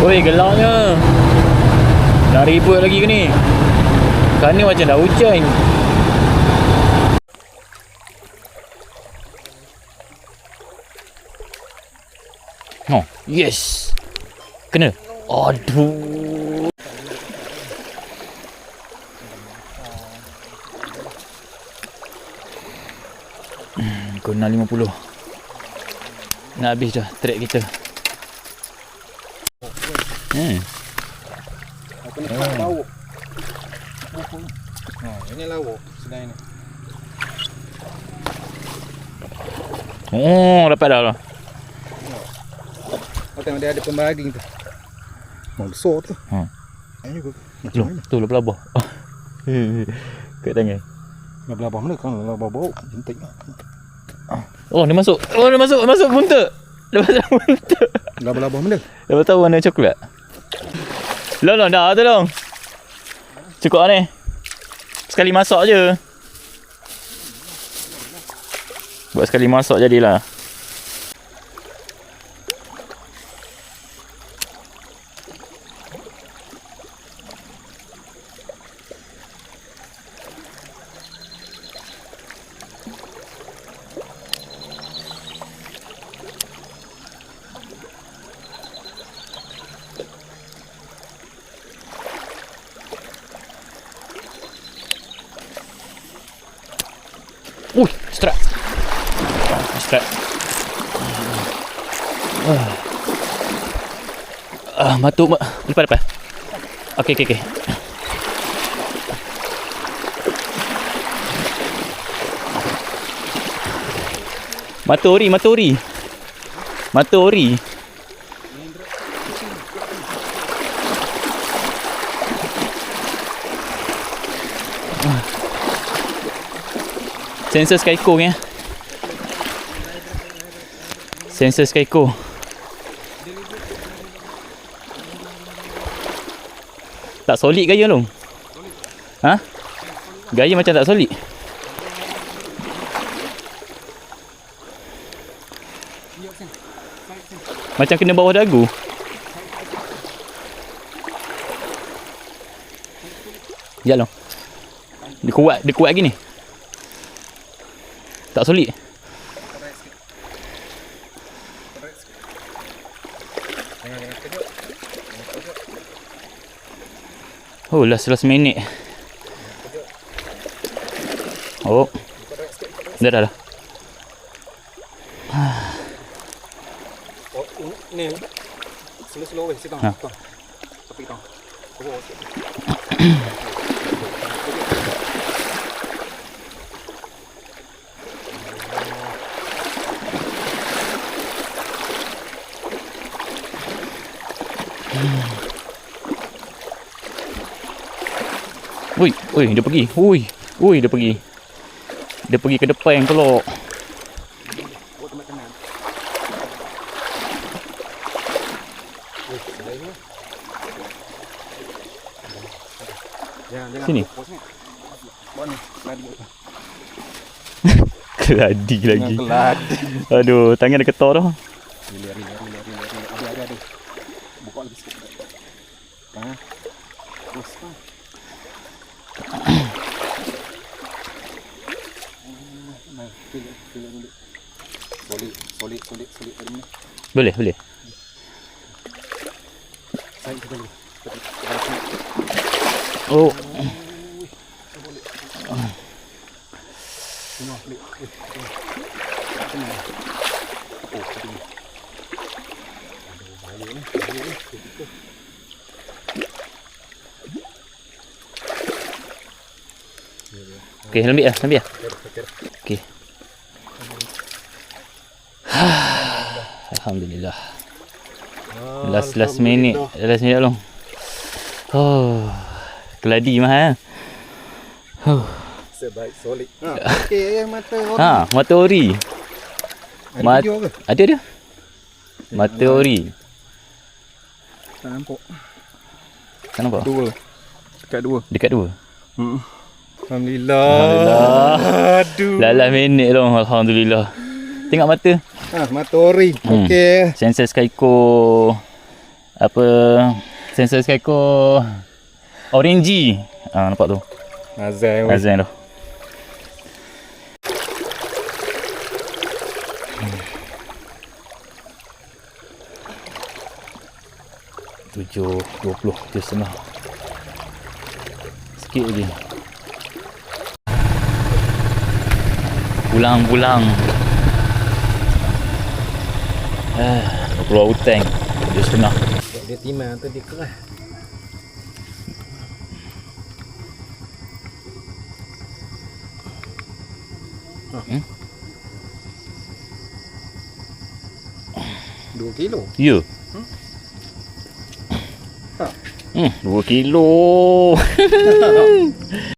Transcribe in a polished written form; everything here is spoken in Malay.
Oi, gelapnya. Nak ribut lagi ke ni? Kan ni macam dah hujan. Oh, yes. Kena. Aduh. Kena 50. Nak habis dah trek kita. Aku ni tak lauk. Ini lauk sedang ni. Oh, dapat dah lah. Kau tengok dia ada pembaring tu. Mau besar tu. Ini juga. Macam mana? Tu labah. Kat tangan. Labah mana kan? Labah bau. Jentik. Oh, dia masuk. Oh, dia masuk bunta. Dia masuk bunta. Labah mana? Dia tahu warna coklat. Long, dah tu long. Cukup ni. Sekali masak je. Buat sekali masak jadilah. Strap. Matuk. Lepas. Okey. Matori. Sensor Skyco ni. Sensor Skyco. Tak solid gaya long. Ha? Gaya macam tak solid. Macam kena bawah dagu. Ya long. Dia kuat lagi ni. Tak solid. Oh, last minit. Oh. Dah. Oh, ni. Slow weh, sikang. Tapi tang. Ui, dia pergi. Dia pergi. Dia pergi ke depan pulak. Sini. Keladi lagi. Aduh, tangan dia ketar dah. Lari. Ada. Buka lagi sikit. Terus. Solid tadi ni. Boleh. Saya kita dulu. Oh. Okey, ambil. Okey. Alhamdulillah. Last minute long. Oh, keladi mahal. Sebaik solid. Okey, mata ori. Mata ori. Ada dia. Mata ori. Tak nampak. Tak nampak? Dekat dua. Alhamdulillah. Aduh. Lalas minit long, alhamdulillah. Tengok mata. Mata ori. Okey. Sensor Skyco apa sensor ekor orangey. Nampak tu. Azan tu. Tujuh 20 7.5 sikit lagi. Pulang keluar hutang 7.5. Dia timah tu dia keras. Dua kilo. Ya. 2 kilo.